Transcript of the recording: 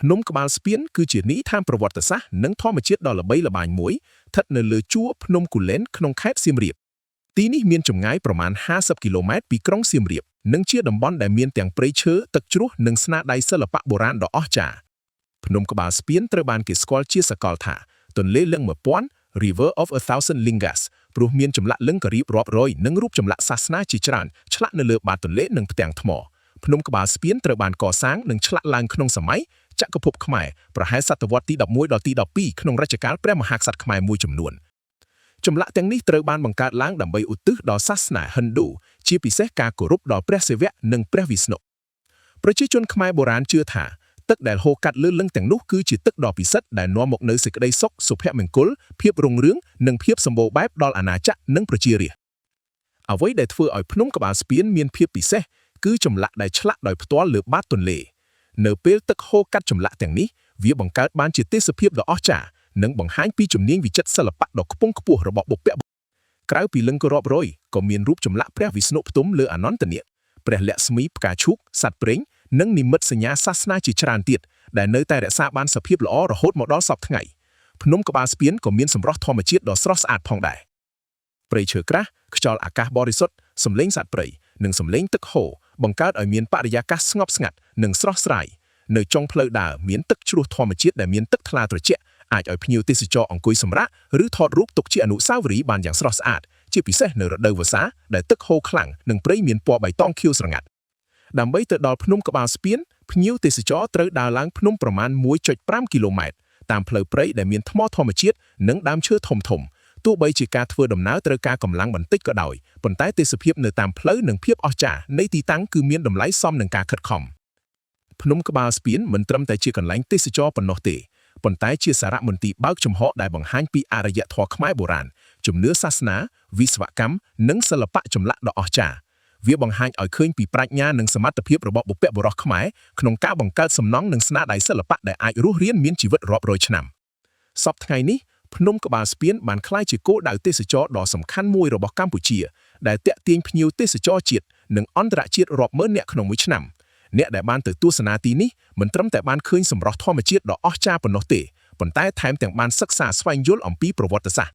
ភ្នំក្បាលស្ពានគឺជានីឋានប្រវត្តិសាស្ត្រនិងធម្មជាតិដ៏ល្បីល្បាញមួយស្ថិតនៅលើជួរភ្នំគូលែនក្នុងខេត្តសៀមរាបទីនេះមានចម្ងាយប្រមាណ50គីឡូម៉ែត្រពីក្រុងសៀមរាបនិងជាតំបន់ដែលមានទាំងព្រៃឈើទឹកជ្រោះនិងស្នាដៃសិល្បៈបុរាណដ៏អស្ចារ្យភ្នំក្បាលស្ពានត្រូវបានគេស្គាល់ជាសកលថាទន្លេលិង្គ1000 River of a Thousand Lingas ព្រោះមានចម្លាក់លិង្គការីបរាប់រយនិងរូបចម្លាក់សាសនាជាច្រើនឆ្លាក់នៅលើបាតទន្លេនិងផ្ទាំងថ្មភ្នំក្បាលស្ពានត្រូវបានកសាងនិងឆ្លាក់ឡើងក្នុងសម័យចក្រភពខ្មែរប្រហែលសតវត្សទី11ដល់ទី12ក្នុងរជ្ជកាលព្រះមហាក្សត្រខ្មែរមួយចំនួនចម្លាក់ទាំងនេះត្រូវបានបង្កើតឡើងដើម្បីឧទ្ទិសដល់សាសនាហិណ្ឌូជាពិសេសការគោរពដល់ព្រះសិវៈនិងព្រះវិស្ណុប្រជាជនខ្មែរបុរាណជឿថាទឹកដែលហូរកាត់លើលិង្គទាំងនោះគឺជាទឹកដ៏ពិសិដ្ឋដែលនាំមកនូវសេចក្តីសុខសុភមង្គលភាពរុងរឿងនិងភាពសម្បូរបែបដល់អាណាចក្រនិងប្រជារាស្ត្រអ្វីដែលធ្វើឲ្យភ្នំក្បាលស្ពានមានភាពពិសេសគឺចម្លាក់ដែលឆ្លាក់ដោយផ្ទាល់លើបាតទន្លេនៅពេលទឹកហូរកាត់ចម្លាក់ទាំងនេះវាបង្កើតបានជាទេសភាពដ៏អស្ចារ្យនិងបង្ហាញពីជំនាញវិចិត្រសិល្បៈដ៏ខ្ពង់ខ្ពស់របស់បុព្វបុរសក្រៅពីលិង្គរាប់រយក៏មានរូបចម្លាក់ព្រះវិស្ណុផ្ទុំលើអនន្តនាគព្រះលក្ស្មីផ្កាឈូកសត្វព្រេងនិងនិមិត្តសញ្ញាសាសនាជាច្រើនទៀតដែលនៅតែរក្សាបានសភាពល្អរហូតមកដល់សព្វថ្ងៃភ្នំក្បាលស្ពានក៏មានសម្រស់ធម្មជាតិដ៏ស្រស់ស្អាតផងដែរព្រៃឈើក្រាស់ខ្យល់អាកាសបរិសុទ្ធសំឡេងសត្វព្រៃនិងសំឡេងទឹកហូរបង្កើតឲ្យមានបរិយាកាសស្ងប់ស្ងាត់និងស្រស់ស្រាយនៅចុងផ្លូវដើរមានទឹកជ្រោះធម្មជាតិដែលមានទឹកថ្លាត្រជាក់អាចឲ្យភ្ញៀវទេសចរអង្គុយសម្រាកឬថតរូបទុកជាអនុស្សាវរីយ៍បានយ៉ាងស្រស់ស្អាតជាពិសេសនៅរដូវវស្សាដែលទឹកហូរខ្លាំងនិងព្រៃមានពណ៌បៃតងខៀវស្រងាត់ដើម្បីទៅដល់ភ្នំក្បាលស្ពានភ្ញៀវទេសចរត្រូវដើរឡើងភ្នំប្រមាណ 1.5 គីឡូម៉ែត្រតាមផ្លូវព្រៃដែលមានថ្មធម្មជាតិនិងដើមឈើធំៗទោះបីជាការធ្វើដំណើរត្រូវការកម្លាំងបន្តិចក៏ដោយប៉ុន្តែទេសភាពនៅតាមផ្លូវនិងភាពអស្ចារ្យនៃទីតាំងគឺមានតម្លៃសមនឹងការខិតខំភ្នំក្បាលស្ពានមិនត្រឹមតែជាកន្លែងទេសចរប៉ុណ្ណោះទេប៉ុន្តែជាសារមន្ទីរបើកចំហដែលបង្ហាញពីអរិយធម៌ខ្មែរបុរាណជំនឿសាសនាវិស្វកម្មនិងសិល្បៈចម្លាក់ដ៏អស្ចារ្យវាបង្ហាញឲ្យឃើញពីប្រាជ្ញានិងសមត្ថភាពរបស់បុព្វបុរសខ្មែរក្នុងការបង្កើតសំណង់និងស្នាដៃសិល្បៈដែលអាចរស់រានមានជីវិតរាប់រយឆ្នាំសប្តាហ៍ថ្ងៃនេះភ្នំក្បាលស្ពានបានក្លាយជាគោលដៅទេសចរដ៏សំខាន់មួយរបស់កម្ពុជាដែលទាក់ទាញភ្ញៀវទេសចរជាតិនិងអន្តរជាតិរាប់ម៉ឺននាក់ក្នុងមួយឆ្នាំអ្នកដែលបានទៅទស្សនាទីនេះមិនត្រឹមតែបានឃើញសម្រស់ធម្មជាតិដ៏អស្ចារ្យប៉ុណ្ណោះទេប៉ុន្តែថែមទាំងបានសិក្សាស្វែងយល់អំពីប្រវត្តិសាស្ត្រ